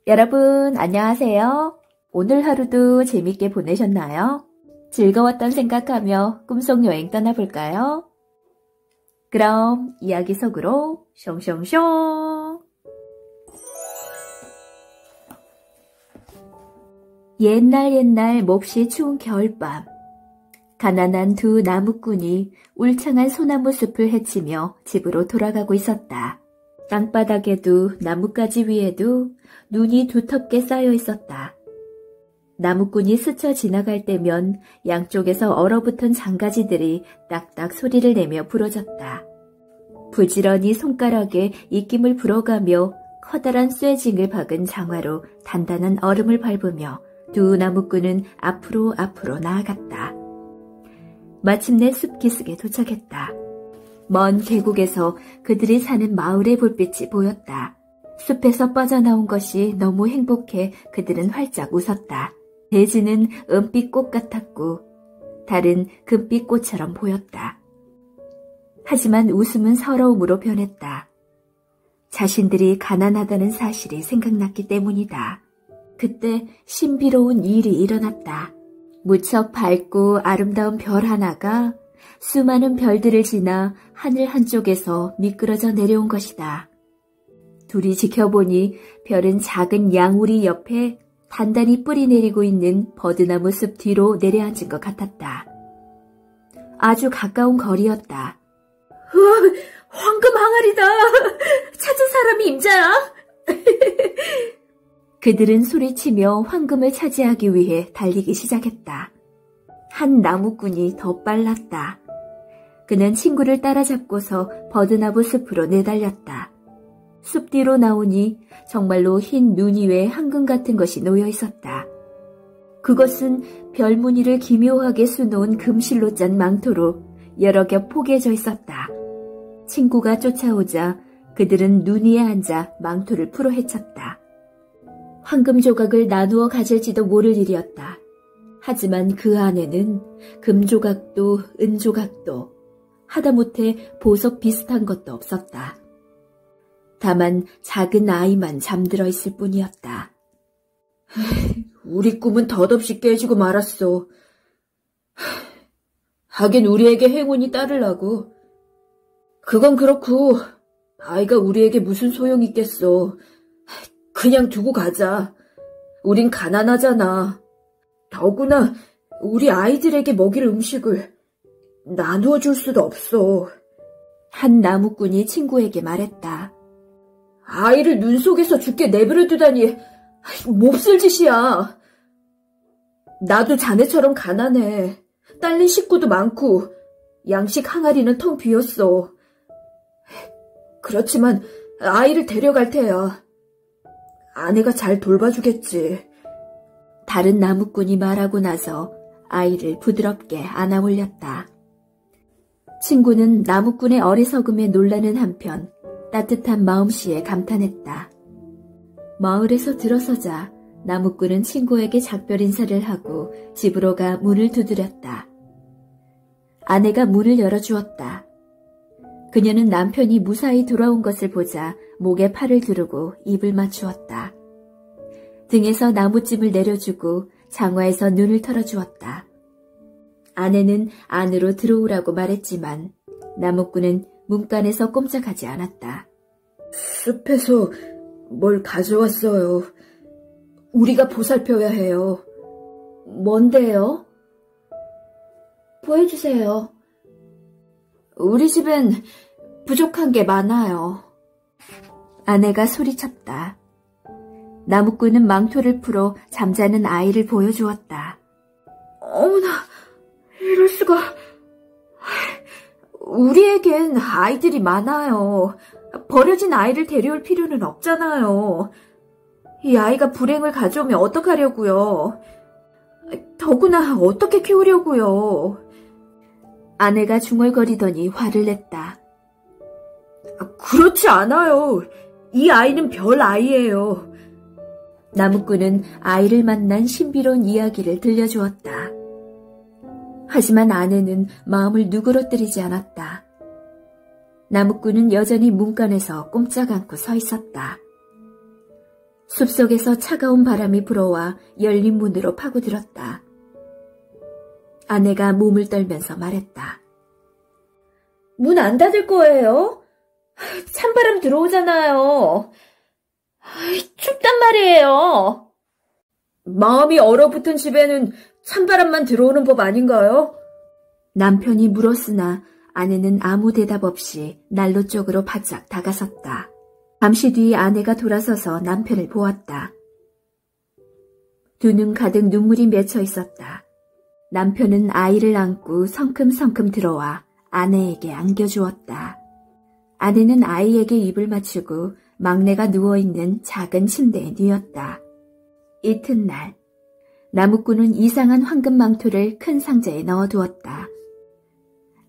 여러분, 안녕하세요. 오늘 하루도 재밌게 보내셨나요? 즐거웠던 생각하며 꿈속 여행 떠나볼까요? 그럼 이야기 속으로 숑숑숑. 옛날 몹시 추운 겨울밤, 가난한 두 나무꾼이 울창한 소나무 숲을 헤치며 집으로 돌아가고 있었다. 땅바닥에도 나뭇가지 위에도 눈이 두텁게 쌓여 있었다. 나무꾼이 스쳐 지나갈 때면 양쪽에서 얼어붙은 장가지들이 딱딱 소리를 내며 부러졌다. 부지런히 손가락에 입김을 불어가며 커다란 쇠징을 박은 장화로 단단한 얼음을 밟으며 두 나무꾼은 앞으로 나아갔다. 마침내 숲 기슭에 도착했다. 먼 계곡에서 그들이 사는 마을의 불빛이 보였다. 숲에서 빠져나온 것이 너무 행복해 그들은 활짝 웃었다. 대지는 은빛 꽃 같았고 달은 금빛 꽃처럼 보였다. 하지만 웃음은 서러움으로 변했다. 자신들이 가난하다는 사실이 생각났기 때문이다. 그때 신비로운 일이 일어났다. 무척 밝고 아름다운 별 하나가 수많은 별들을 지나 하늘 한쪽에서 미끄러져 내려온 것이다. 둘이 지켜보니 별은 작은 양우리 옆에 단단히 뿌리 내리고 있는 버드나무 숲 뒤로 내려앉은 것 같았다. 아주 가까운 거리였다. 황금 항아리다! 찾은 사람이 임자야! 그들은 소리치며 황금을 차지하기 위해 달리기 시작했다. 한 나무꾼이 더 빨랐다. 그는 친구를 따라잡고서 버드나무 숲으로 내달렸다. 숲 뒤로 나오니 정말로 흰 눈이 외에 황금 같은 것이 놓여 있었다. 그것은 별 무늬를 기묘하게 수놓은 금실로 짠 망토로 여러 겹 포개져 있었다. 친구가 쫓아오자 그들은 눈 위에 앉아 망토를 풀어 헤쳤다. 황금 조각을 나누어 가질지도 모를 일이었다. 하지만 그 안에는 금조각도 은조각도 하다못해 보석 비슷한 것도 없었다. 다만 작은 아이만 잠들어 있을 뿐이었다. 우리 꿈은 덧없이 깨지고 말았어. 하긴 우리에게 행운이 따르려고. 그건 그렇고 아이가 우리에게 무슨 소용이 있겠어. 그냥 두고 가자. 우린 가난하잖아. 더구나 우리 아이들에게 먹일 음식을 나누어 줄 수도 없어. 한 나무꾼이 친구에게 말했다. 아이를 눈 속에서 죽게 내버려 두다니 몹쓸 짓이야. 나도 자네처럼 가난해. 딸린 식구도 많고 양식 항아리는 텅 비었어. 그렇지만 아이를 데려갈 테야. 아내가 잘 돌봐주겠지. 다른 나무꾼이 말하고 나서 아이를 부드럽게 안아 올렸다. 친구는 나무꾼의 어리석음에 놀라는 한편 따뜻한 마음씨에 감탄했다. 마을에서 들어서자 나무꾼은 친구에게 작별 인사를 하고 집으로 가 문을 두드렸다. 아내가 문을 열어주었다. 그녀는 남편이 무사히 돌아온 것을 보자 목에 팔을 두르고 입을 맞추었다. 등에서 나무찜을 내려주고 장화에서 눈을 털어주었다. 아내는 안으로 들어오라고 말했지만 나무꾼은 문간에서 꼼짝하지 않았다. 숲에서 뭘 가져왔어요. 우리가 보살펴야 해요. 뭔데요? 보여주세요. 우리 집엔 부족한 게 많아요. 아내가 소리쳤다. 나무꾼은 망토를 풀어 잠자는 아이를 보여주었다. 어머나, 이럴 수가. 우리에겐 아이들이 많아요. 버려진 아이를 데려올 필요는 없잖아요. 이 아이가 불행을 가져오면 어떡하려고요. 더구나 어떻게 키우려고요. 아내가 중얼거리더니 화를 냈다. 그렇지 않아요. 이 아이는 별 아이예요. 나무꾼은 아이를 만난 신비로운 이야기를 들려주었다. 하지만 아내는 마음을 누그러뜨리지 않았다. 나무꾼은 여전히 문간에서 꼼짝 않고 서 있었다. 숲속에서 차가운 바람이 불어와 열린 문으로 파고들었다. 아내가 몸을 떨면서 말했다. 문 안 닫을 거예요? 찬바람 들어오잖아요. 춥단 말이에요. 마음이 얼어붙은 집에는 찬바람만 들어오는 법 아닌가요? 남편이 물었으나 아내는 아무 대답 없이 난로 쪽으로 바짝 다가섰다. 잠시 뒤 아내가 돌아서서 남편을 보았다. 두 눈 가득 눈물이 맺혀 있었다. 남편은 아이를 안고 성큼성큼 들어와 아내에게 안겨주었다. 아내는 아이에게 입을 맞추고 막내가 누워있는 작은 침대에 누웠다. 이튿날 나무꾼은 이상한 황금 망토를 큰 상자에 넣어두었다.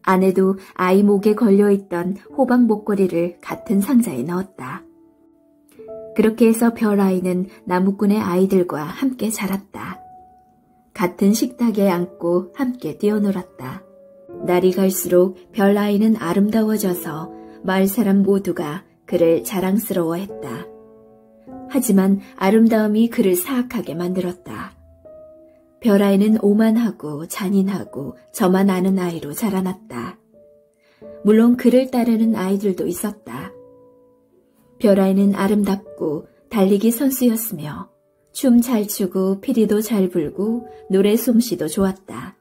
아내도 아이 목에 걸려있던 호박 목걸이를 같은 상자에 넣었다. 그렇게 해서 별아이는 나무꾼의 아이들과 함께 자랐다. 같은 식탁에 앉고 함께 뛰어놀았다. 날이 갈수록 별아이는 아름다워져서 마을 사람 모두가 그를 자랑스러워했다. 하지만 아름다움이 그를 사악하게 만들었다. 별아이는 오만하고 잔인하고 저만 아는 아이로 자라났다. 물론 그를 따르는 아이들도 있었다. 별아이는 아름답고 달리기 선수였으며 춤 잘 추고 피리도 잘 불고 노래 솜씨도 좋았다.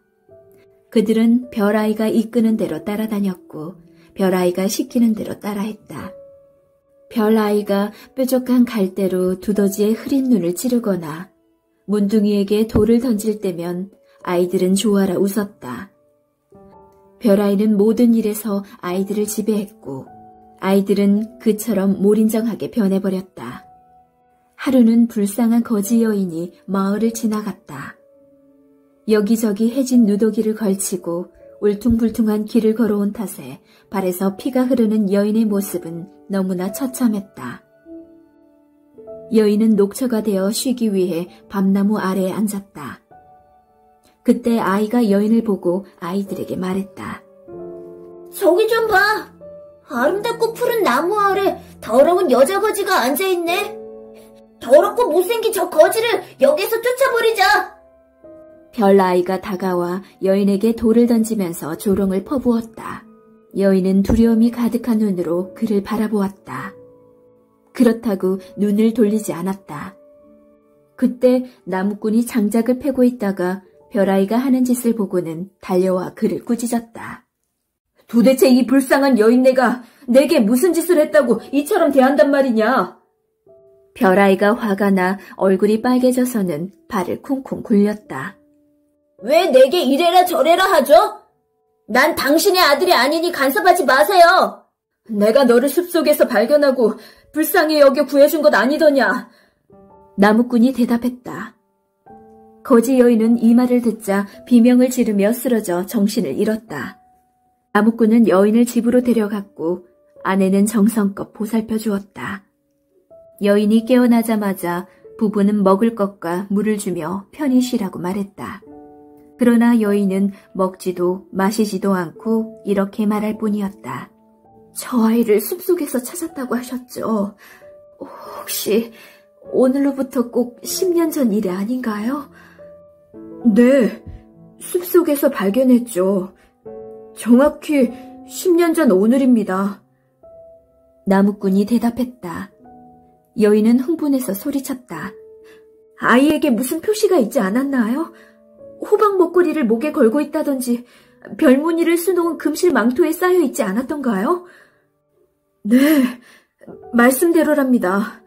그들은 별아이가 이끄는 대로 따라다녔고 별아이가 시키는 대로 따라했다. 별아이가 뾰족한 갈대로 두더지의 흐린 눈을 찌르거나 문둥이에게 돌을 던질 때면 아이들은 좋아라 웃었다. 별아이는 모든 일에서 아이들을 지배했고 아이들은 그처럼 몰인정하게 변해버렸다. 하루는 불쌍한 거지 여인이 마을을 지나갔다. 여기저기 해진 누더기를 걸치고 울퉁불퉁한 길을 걸어온 탓에 발에서 피가 흐르는 여인의 모습은 너무나 처참했다. 여인은 녹초가 되어 쉬기 위해 밤나무 아래에 앉았다. 그때 아이가 여인을 보고 아이들에게 말했다. 저기 좀 봐! 아름답고 푸른 나무 아래 더러운 여자 거지가 앉아있네. 더럽고 못생긴 저 거지를 여기서 쫓아버리자. 별아이가 다가와 여인에게 돌을 던지면서 조롱을 퍼부었다. 여인은 두려움이 가득한 눈으로 그를 바라보았다. 그렇다고 눈을 돌리지 않았다. 그때 나무꾼이 장작을 패고 있다가 별아이가 하는 짓을 보고는 달려와 그를 꾸짖었다. 도대체 이 불쌍한 여인네가 내게 무슨 짓을 했다고 이처럼 대한단 말이냐? 별아이가 화가 나 얼굴이 빨개져서는 발을 쿵쿵 굴렸다. 왜 내게 이래라 저래라 하죠? 난 당신의 아들이 아니니 간섭하지 마세요. 내가 너를 숲속에서 발견하고 불쌍히 여겨 구해준 것 아니더냐? 나무꾼이 대답했다. 거지 여인은 이 말을 듣자 비명을 지르며 쓰러져 정신을 잃었다. 나무꾼은 여인을 집으로 데려갔고 아내는 정성껏 보살펴 주었다. 여인이 깨어나자마자 부부는 먹을 것과 물을 주며 편히 쉬라고 말했다. 그러나 여인은 먹지도 마시지도 않고 이렇게 말할 뿐이었다. 저 아이를 숲속에서 찾았다고 하셨죠? 혹시 오늘로부터 꼭 10년 전 일이 아닌가요? 네, 숲속에서 발견했죠. 정확히 10년 전 오늘입니다. 나무꾼이 대답했다. 여인은 흥분해서 소리쳤다. 아이에게 무슨 표시가 있지 않았나요? 호박 목걸이를 목에 걸고 있다든지 별무늬를 수놓은 금실 망토에 쌓여 있지 않았던가요? 네, 말씀대로랍니다.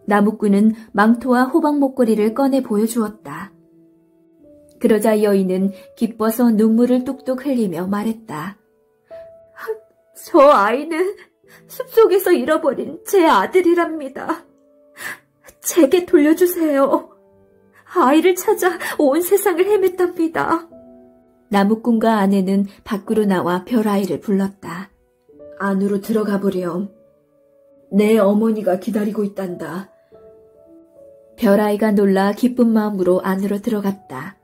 나무꾼은 망토와 호박 목걸이를 꺼내 보여주었다. 그러자 여인은 기뻐서 눈물을 뚝뚝 흘리며 말했다. 저 아이는 숲속에서 잃어버린 제 아들이랍니다. 제게 돌려주세요. 아이를 찾아 온 세상을 헤맸답니다. 나무꾼과 아내는 밖으로 나와 별아이를 불렀다. 안으로 들어가 보렴. 내 어머니가 기다리고 있단다. 별아이가 놀라 기쁜 마음으로 안으로 들어갔다.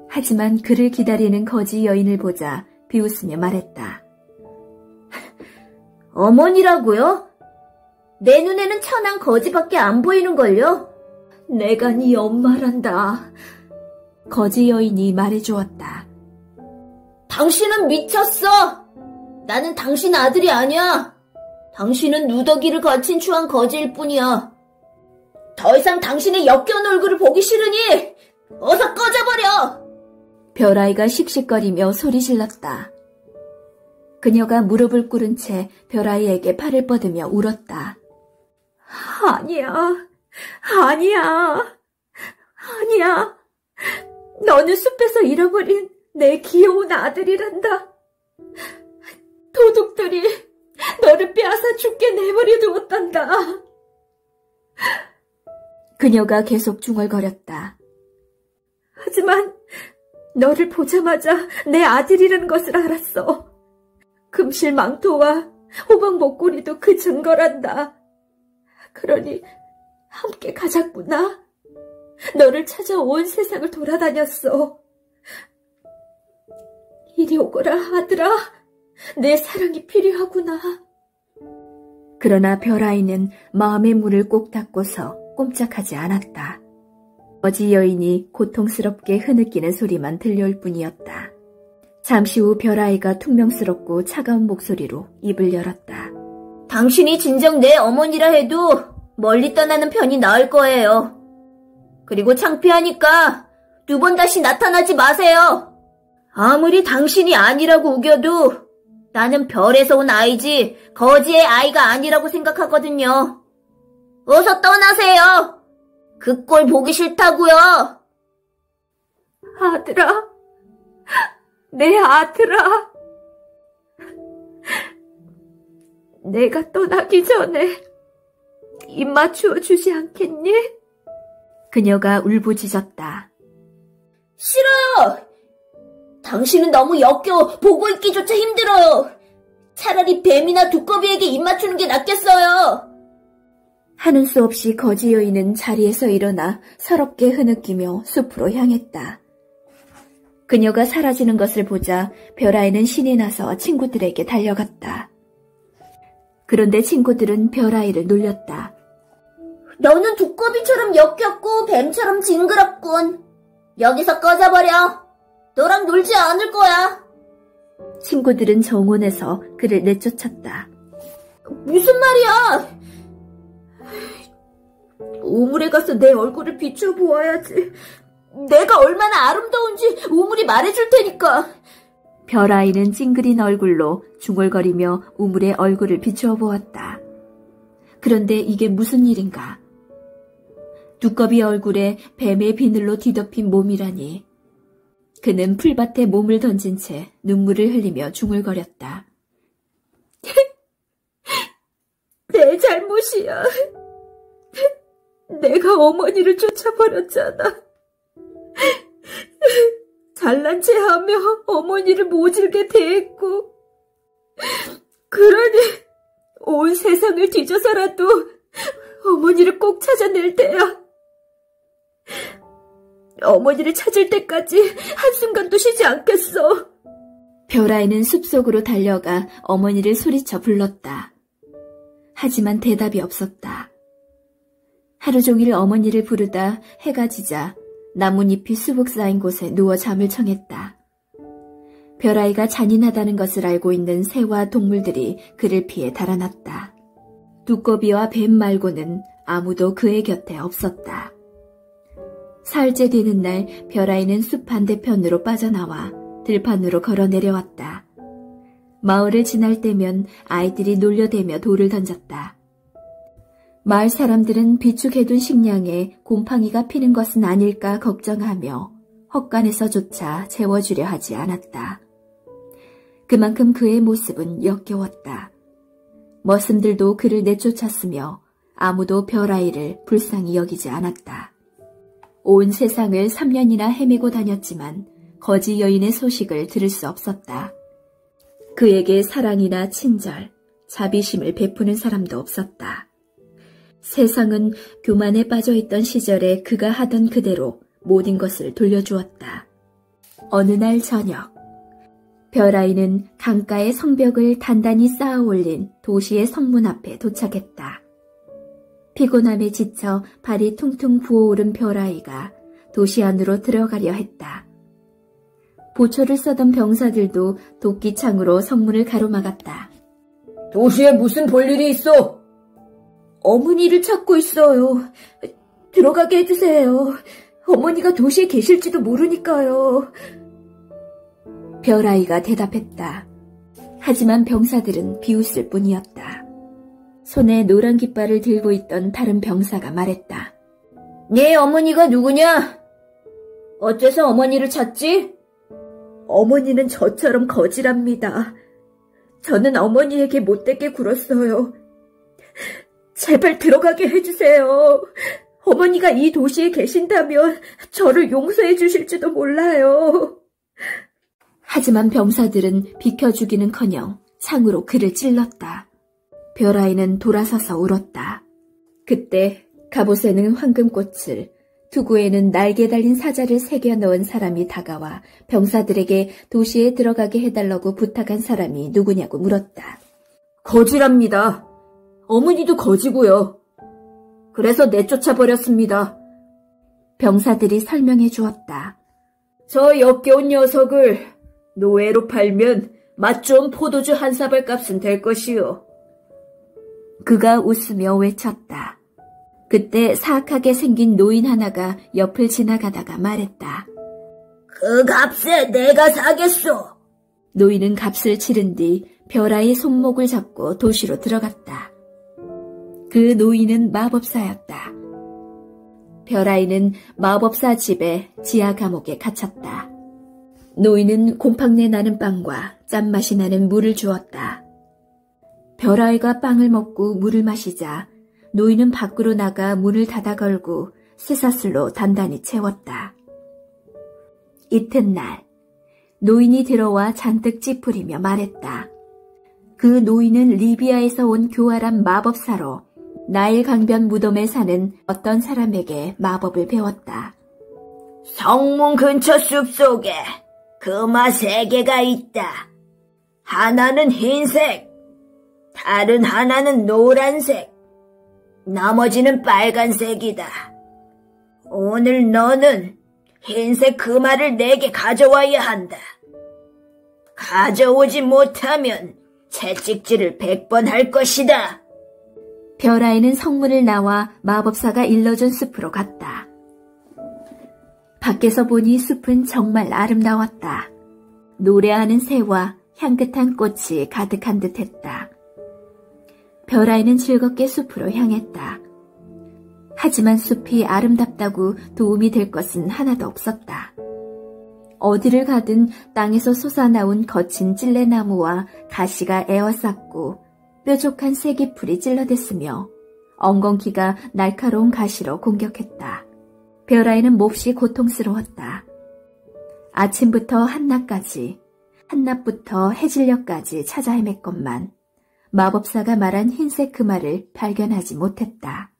하지만 그를 기다리는 거지 여인을 보자 비웃으며 말했다. 어머니라고요? 내 눈에는 천한 거지밖에 안 보이는걸요? 내가 네 엄마란다. 거지 여인이 말해주었다. 당신은 미쳤어! 나는 당신 아들이 아니야! 당신은 누더기를 거친 추한 거지일 뿐이야. 더 이상 당신의 역겨운 얼굴을 보기 싫으니 어서 꺼져버려! 별아이가 씩씩거리며 소리질렀다. 그녀가 무릎을 꿇은 채 별아이에게 팔을 뻗으며 울었다. 아니야, 아니야, 아니야. 너는 숲에서 잃어버린 내 귀여운 아들이란다. 도둑들이 너를 빼앗아 죽게 내버려 두었단다. 그녀가 계속 중얼거렸다. 하지만 너를 보자마자 내 아들이라는 것을 알았어. 금실 망토와 호박 목걸이도 그 증거란다. 그러니 함께 가자꾸나. 너를 찾아 온 세상을 돌아다녔어. 이리 오거라, 아들아. 내 사랑이 필요하구나. 그러나 별아이는 마음의 문을 꼭 닫고서 꼼짝하지 않았다. 거지 여인이 고통스럽게 흐느끼는 소리만 들려올 뿐이었다. 잠시 후 별아이가 퉁명스럽고 차가운 목소리로 입을 열었다. 당신이 진정 내 어머니라 해도 멀리 떠나는 편이 나을 거예요. 그리고 창피하니까 두 번 다시 나타나지 마세요. 아무리 당신이 아니라고 우겨도 나는 별에서 온 아이지 거지의 아이가 아니라고 생각하거든요. 어서 떠나세요. 그 꼴 보기 싫다고요. 아들아, 내 아들아. 내가 떠나기 전에 입 맞추어 주지 않겠니? 그녀가 울부짖었다. 싫어요. 당신은 너무 역겨워 보고 있기조차 힘들어요. 차라리 뱀이나 두꺼비에게 입 맞추는 게 낫겠어요. 하는 수 없이 거지 여인은 자리에서 일어나 서럽게 흐느끼며 숲으로 향했다. 그녀가 사라지는 것을 보자 별아이는 신이 나서 친구들에게 달려갔다. 그런데 친구들은 별아이를 놀렸다. 너는 두꺼비처럼 역겹고 뱀처럼 징그럽군. 여기서 꺼져버려. 너랑 놀지 않을 거야. 친구들은 정원에서 그를 내쫓았다. 무슨 말이야? 우물에 가서 내 얼굴을 비춰보아야지. 내가 얼마나 아름다운지 우물이 말해줄 테니까. 별아이는 찡그린 얼굴로 중얼거리며 우물에 얼굴을 비추어 보았다. 그런데 이게 무슨 일인가? 두꺼비 얼굴에 뱀의 비늘로 뒤덮인 몸이라니. 그는 풀밭에 몸을 던진 채 눈물을 흘리며 중얼거렸다. 내 잘못이야. 내가 어머니를 쫓아버렸잖아. 잘난 체 하며 어머니를 모질게 대했고, 그러니 온 세상을 뒤져서라도 어머니를 꼭 찾아낼 테야. 어머니를 찾을 때까지 한순간도 쉬지 않겠어. 별아이는 숲속으로 달려가 어머니를 소리쳐 불렀다. 하지만 대답이 없었다. 하루 종일 어머니를 부르다 해가 지자 나뭇잎이 수북 쌓인 곳에 누워 잠을 청했다. 별아이가 잔인하다는 것을 알고 있는 새와 동물들이 그를 피해 달아났다. 두꺼비와 뱀 말고는 아무도 그의 곁에 없었다. 사흘째 되는 날 별아이는 숲 반대편으로 빠져나와 들판으로 걸어 내려왔다. 마을을 지날 때면 아이들이 놀려대며 돌을 던졌다. 마을 사람들은 비축해둔 식량에 곰팡이가 피는 것은 아닐까 걱정하며 헛간에서조차 재워주려 하지 않았다. 그만큼 그의 모습은 역겨웠다. 머슴들도 그를 내쫓았으며 아무도 별아이를 불쌍히 여기지 않았다. 온 세상을 3년이나 헤매고 다녔지만 거지 여인의 소식을 들을 수 없었다. 그에게 사랑이나 친절, 자비심을 베푸는 사람도 없었다. 세상은 교만에 빠져있던 시절에 그가 하던 그대로 모든 것을 돌려주었다. 어느 날 저녁, 별아이는 강가의 성벽을 단단히 쌓아 올린 도시의 성문 앞에 도착했다. 피곤함에 지쳐 발이 퉁퉁 부어오른 별아이가 도시 안으로 들어가려 했다. 보초를 써던 병사들도 도끼창으로 성문을 가로막았다. 도시에 무슨 볼일이 있어? 어머니를 찾고 있어요. 들어가게 해주세요. 어머니가 도시에 계실지도 모르니까요. 별아이가 대답했다. 하지만 병사들은 비웃을 뿐이었다. 손에 노란 깃발을 들고 있던 다른 병사가 말했다. 네 어머니가 누구냐? 어째서 어머니를 찾지? 어머니는 저처럼 거지랍니다. 저는 어머니에게 못되게 굴었어요. 제발 들어가게 해주세요. 어머니가 이 도시에 계신다면 저를 용서해 주실지도 몰라요. 하지만 병사들은 비켜주기는커녕 창으로 그를 찔렀다. 별아이는 돌아서서 울었다. 그때 갑옷에는 황금꽃을, 투구에는 날개 달린 사자를 새겨 넣은 사람이 다가와 병사들에게 도시에 들어가게 해달라고 부탁한 사람이 누구냐고 물었다. 거지랍니다. 어머니도 거지고요. 그래서 내쫓아버렸습니다. 병사들이 설명해 주었다. 저 역겨운 녀석을 노예로 팔면 맛 좋은 포도주 한 사발 값은 될 것이요. 그가 웃으며 외쳤다. 그때 사악하게 생긴 노인 하나가 옆을 지나가다가 말했다. 그 값에 내가 사겠소. 노인은 값을 치른 뒤 별아이의 손목을 잡고 도시로 들어갔다. 그 노인은 마법사였다. 별아이는 마법사 집에 지하 감옥에 갇혔다. 노인은 곰팡내 나는 빵과 짠맛이 나는 물을 주었다. 별아이가 빵을 먹고 물을 마시자 노인은 밖으로 나가 문을 닫아 걸고 쇠사슬로 단단히 채웠다. 이튿날 노인이 들어와 잔뜩 찌푸리며 말했다. 그 노인은 리비아에서 온 교활한 마법사로 나일 강변 무덤에 사는 어떤 사람에게 마법을 배웠다. 성문 근처 숲속에 금화 3개가 있다. 하나는 흰색, 다른 하나는 노란색, 나머지는 빨간색이다. 오늘 너는 흰색 금화를 내게 가져와야 한다. 가져오지 못하면 채찍질을 100번 할 것이다. 별아이는 성문을 나와 마법사가 일러준 숲으로 갔다. 밖에서 보니 숲은 정말 아름다웠다. 노래하는 새와 향긋한 꽃이 가득한 듯했다. 별아이는 즐겁게 숲으로 향했다. 하지만 숲이 아름답다고 도움이 될 것은 하나도 없었다. 어디를 가든 땅에서 솟아나온 거친 찔레나무와 가시가 에워쌌고 뾰족한 쐐기풀이 찔러댔으며 엉겅퀴가 날카로운 가시로 공격했다. 별아이는 몹시 고통스러웠다. 아침부터 한낮까지, 한낮부터 해질녘까지 찾아 헤맸건만 마법사가 말한 흰색 금화를 발견하지 못했다.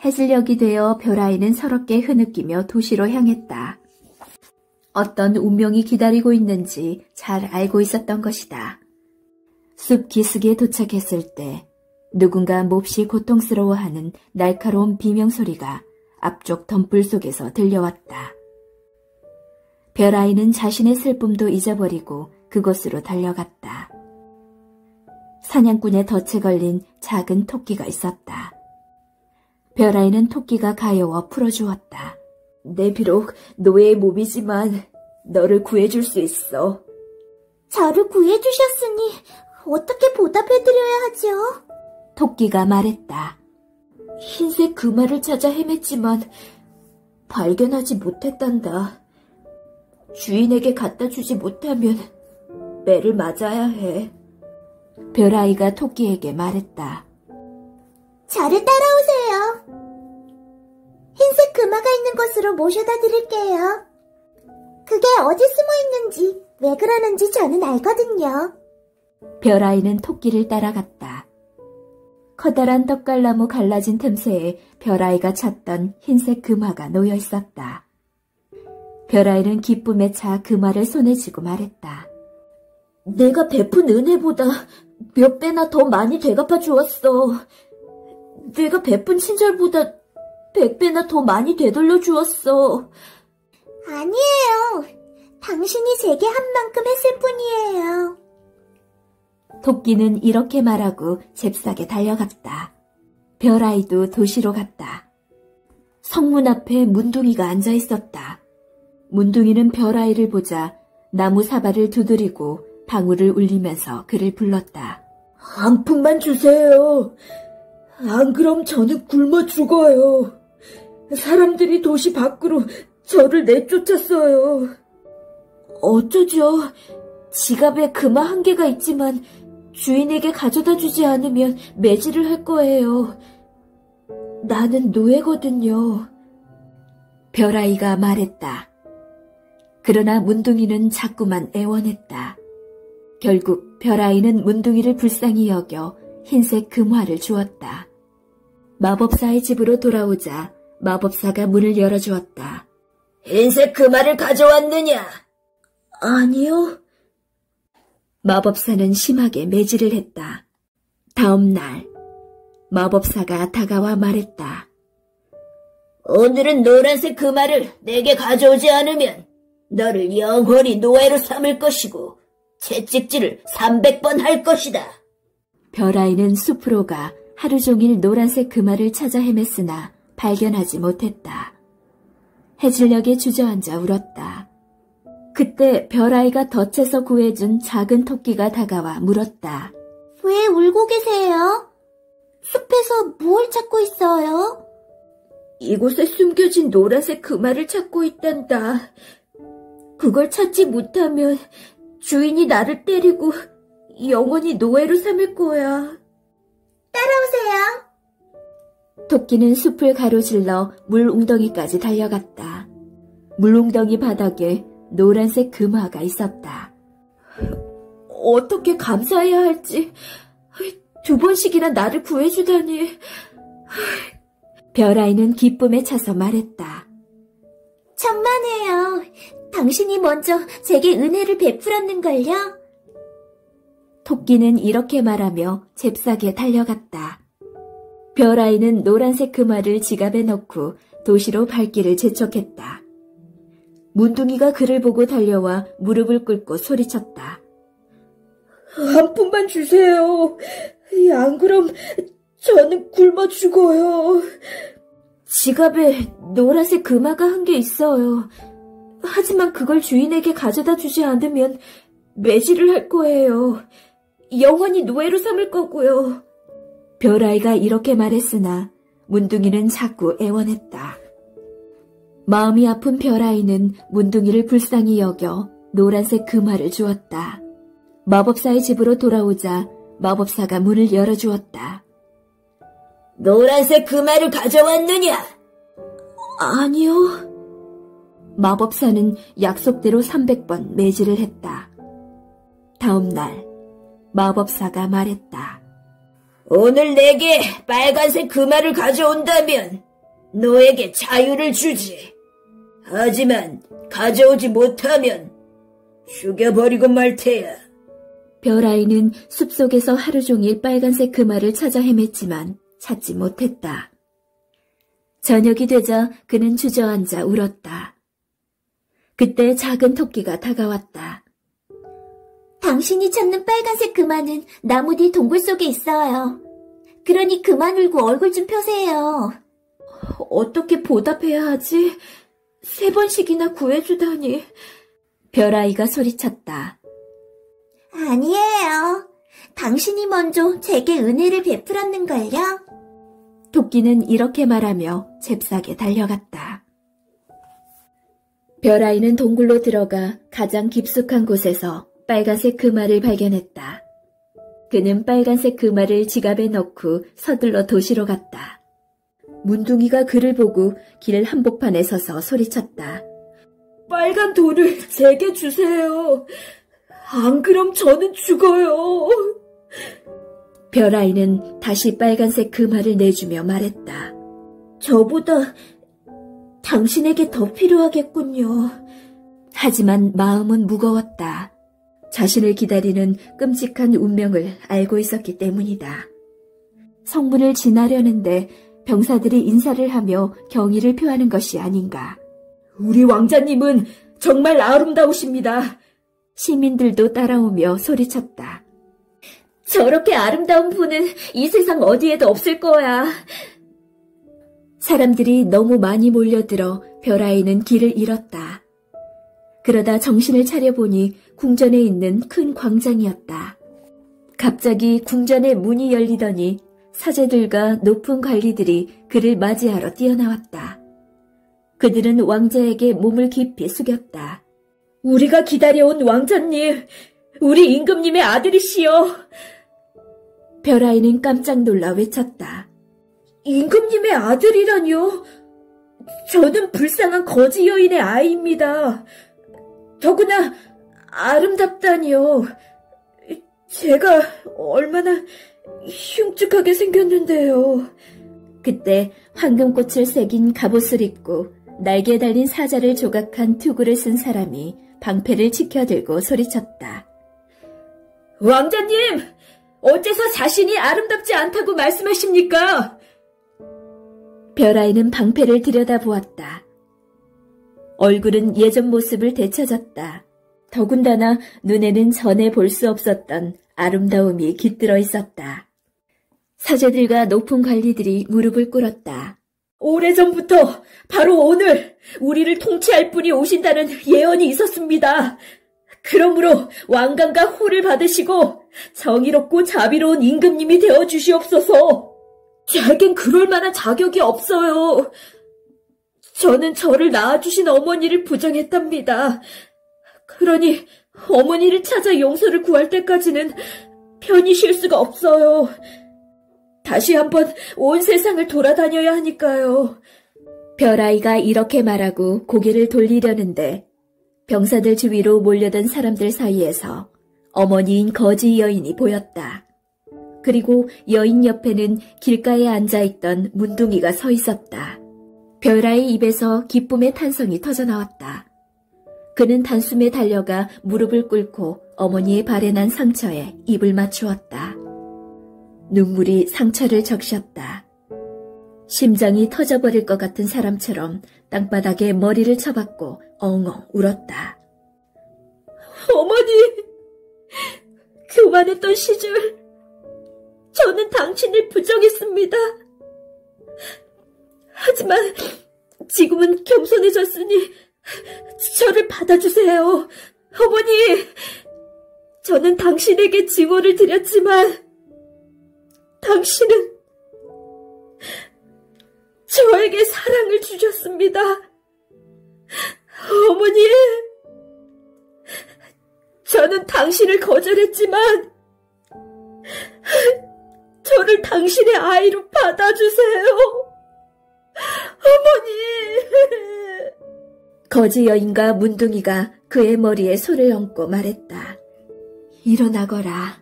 해질녘이 되어 별아이는 서럽게 흐느끼며 도시로 향했다. 어떤 운명이 기다리고 있는지 잘 알고 있었던 것이다. 숲 기슭에 도착했을 때 누군가 몹시 고통스러워하는 날카로운 비명소리가 앞쪽 덤불 속에서 들려왔다. 별아이는 자신의 슬픔도 잊어버리고 그곳으로 달려갔다. 사냥꾼의 덫에 걸린 작은 토끼가 있었다. 별아이는 토끼가 가여워 풀어주었다. 내 비록 노예의 몸이지만 너를 구해줄 수 있어. 저를 구해주셨으니 어떻게 보답해드려야 하죠? 토끼가 말했다. 흰색 금화를 찾아 헤맸지만 발견하지 못했단다. 주인에게 갖다 주지 못하면 매를 맞아야 해. 별아이가 토끼에게 말했다. 저를 따라오세요. 흰색 금화가 있는 곳으로 모셔다 드릴게요. 그게 어디 숨어 있는지, 왜 그러는지 저는 알거든요. 별아이는 토끼를 따라갔다. 커다란 떡갈나무 갈라진 틈새에 별아이가 찾던 흰색 금화가 놓여 있었다. 별아이는 기쁨에 차 금화를 손에 쥐고 말했다. 내가 베푼 은혜보다 몇 배나 더 많이 되갚아 주었어. 내가 베푼 친절보다 100배나 더 많이 되돌려 주었어. 아니에요. 당신이 제게 한 만큼 했을 뿐이에요. 토끼는 이렇게 말하고 잽싸게 달려갔다. 별아이도 도시로 갔다. 성문 앞에 문둥이가 앉아 있었다. 문둥이는 별아이를 보자 나무 사발을 두드리고 방울을 울리면서 그를 불렀다. 한 푼만 주세요. 안 그럼 저는 굶어 죽어요. 사람들이 도시 밖으로 저를 내쫓았어요. 어쩌죠? 지갑에 금화 1개가 있지만 주인에게 가져다 주지 않으면 매질을 할 거예요. 나는 노예거든요. 별아이가 말했다. 그러나 문둥이는 자꾸만 애원했다. 결국 별아이는 문둥이를 불쌍히 여겨 흰색 금화를 주었다. 마법사의 집으로 돌아오자 마법사가 문을 열어주었다. 흰색 금화를 가져왔느냐? 아니요. 마법사는 심하게 매질을 했다. 다음 날 마법사가 다가와 말했다. 오늘은 노란색 금화를 내게 가져오지 않으면 너를 영원히 노예로 삼을 것이고 채찍질을 300번 할 것이다. 별아이는 숲으로 가 하루 종일 노란색 금화를 찾아 헤맸으나 발견하지 못했다. 해질녘에 주저앉아 울었다. 그때 별아이가 덫에서 구해준 작은 토끼가 다가와 물었다. 왜 울고 계세요? 숲에서 무엇을 찾고 있어요? 이곳에 숨겨진 노란색 금화를 찾고 있단다. 그걸 찾지 못하면 주인이 나를 때리고 영원히 노예로 삼을 거야. 따라오세요. 토끼는 숲을 가로질러 물웅덩이까지 달려갔다. 물웅덩이 바닥에 노란색 금화가 있었다. 어떻게 감사해야 할지 2번씩이나 나를 구해주다니. 별아이는 기쁨에 차서 말했다. 천만에요. 당신이 먼저 제게 은혜를 베풀었는걸요? 토끼는 이렇게 말하며 잽싸게 달려갔다. 별아이는 노란색 금화를 지갑에 넣고 도시로 발길을 재촉했다. 문둥이가 그를 보고 달려와 무릎을 꿇고 소리쳤다. 한 푼만 주세요. 안 그럼 저는 굶어 죽어요. 지갑에 노란색 금화가 1개 있어요. 하지만 그걸 주인에게 가져다 주지 않으면 매질을 할 거예요. 영원히 노예로 삼을 거고요. 별아이가 이렇게 말했으나 문둥이는 자꾸 애원했다. 마음이 아픈 별아이는 문둥이를 불쌍히 여겨 노란색 금화를 주었다. 마법사의 집으로 돌아오자 마법사가 문을 열어주었다. 노란색 금화를 가져왔느냐? 아니요. 마법사는 약속대로 300번 매질을 했다. 다음 날 마법사가 말했다. 오늘 내게 빨간색 금화를 가져온다면 너에게 자유를 주지. 하지만 가져오지 못하면 죽여버리고 말 테야. 별아이는 숲속에서 하루 종일 빨간색 금화를 찾아 헤맸지만 찾지 못했다. 저녁이 되자 그는 주저앉아 울었다. 그때 작은 토끼가 다가왔다. 당신이 찾는 빨간색 금화는 나무 뒤 동굴 속에 있어요. 그러니 그만 울고 얼굴 좀 펴세요. 어떻게 보답해야 하지? 3번씩이나 구해주다니. 별아이가 소리쳤다. 아니에요. 당신이 먼저 제게 은혜를 베풀었는걸요? 토끼는 이렇게 말하며 잽싸게 달려갔다. 별아이는 동굴로 들어가 가장 깊숙한 곳에서 빨간색 금화를 발견했다. 그는 빨간색 금화를 지갑에 넣고 서둘러 도시로 갔다. 문둥이가 그를 보고 길 한복판에 서서 소리쳤다. 빨간 돌을 제게 주세요. 안 그럼 저는 죽어요. 별아이는 다시 빨간색 금화를 내주며 말했다. 저보다 당신에게 더 필요하겠군요. 하지만 마음은 무거웠다. 자신을 기다리는 끔찍한 운명을 알고 있었기 때문이다. 성문을 지나려는데 병사들이 인사를 하며 경의를 표하는 것이 아닌가. 우리 왕자님은 정말 아름다우십니다. 시민들도 따라오며 소리쳤다. 저렇게 아름다운 분은 이 세상 어디에도 없을 거야. 사람들이 너무 많이 몰려들어 별아이는 길을 잃었다. 그러다 정신을 차려보니 궁전에 있는 큰 광장이었다. 갑자기 궁전의 문이 열리더니 사제들과 높은 관리들이 그를 맞이하러 뛰어나왔다. 그들은 왕자에게 몸을 깊이 숙였다. 우리가 기다려온 왕자님, 우리 임금님의 아들이시여. 별아이는 깜짝 놀라 외쳤다. 임금님의 아들이라뇨? 저는 불쌍한 거지 여인의 아이입니다. 더구나 아름답다니요. 제가 얼마나 흉측하게 생겼는데요. 그때 황금꽃을 새긴 갑옷을 입고 날개에 달린 사자를 조각한 투구를 쓴 사람이 방패를 치켜들고 소리쳤다. 왕자님! 어째서 자신이 아름답지 않다고 말씀하십니까? 별아이는 방패를 들여다보았다. 얼굴은 예전 모습을 되찾았다. 더군다나 눈에는 전에 볼 수 없었던 아름다움이 깃들어 있었다. 사제들과 높은 관리들이 무릎을 꿇었다. 오래전부터 바로 오늘 우리를 통치할 분이 오신다는 예언이 있었습니다. 그러므로 왕관과 호를 받으시고 정의롭고 자비로운 임금님이 되어주시옵소서. 제겐 그럴 만한 자격이 없어요. 저는 저를 낳아주신 어머니를 부정했답니다. 그러니 어머니를 찾아 용서를 구할 때까지는 편히 쉴 수가 없어요. 다시 한번 온 세상을 돌아다녀야 하니까요. 별아이가 이렇게 말하고 고개를 돌리려는데 병사들 주위로 몰려든 사람들 사이에서 어머니인 거지 여인이 보였다. 그리고 여인 옆에는 길가에 앉아있던 문둥이가 서 있었다. 별아이 입에서 기쁨의 탄성이 터져나왔다. 그는 단숨에 달려가 무릎을 꿇고 어머니의 발에 난 상처에 입을 맞추었다. 눈물이 상처를 적셨다. 심장이 터져버릴 것 같은 사람처럼 땅바닥에 머리를 쳐박고 엉엉 울었다. 어머니, 교만했던 시절 저는 당신을 부정했습니다. 하지만 지금은 겸손해졌으니 저를 받아주세요. 어머니, 저는 당신에게 증오를 드렸지만 당신은 저에게 사랑을 주셨습니다. 어머니, 저는 당신을 거절했지만 저를 당신의 아이로 받아주세요. 어머니. 거지 여인과 문둥이가 그의 머리에 손을 얹고 말했다. 일어나거라.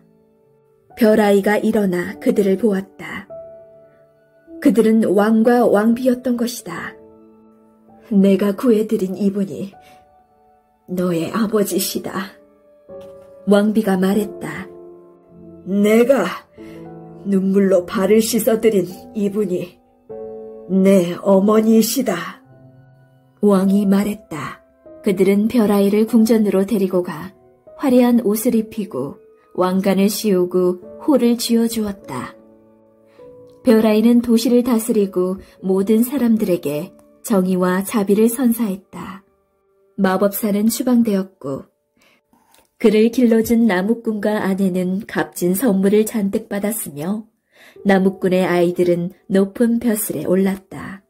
별아이가 일어나 그들을 보았다. 그들은 왕과 왕비였던 것이다. 내가 구해드린 이분이 너의 아버지시다. 왕비가 말했다. 내가 눈물로 발을 씻어드린 이분이 내 어머니이시다. 왕이 말했다. 그들은 별아이를 궁전으로 데리고 가 화려한 옷을 입히고 왕관을 씌우고 호를 쥐어주었다. 별아이는 도시를 다스리고 모든 사람들에게 정의와 자비를 선사했다. 마법사는 추방되었고 그를 길러준 나무꾼과 아내는 값진 선물을 잔뜩 받았으며 나무꾼의 아이들은 높은 벼슬에 올랐다.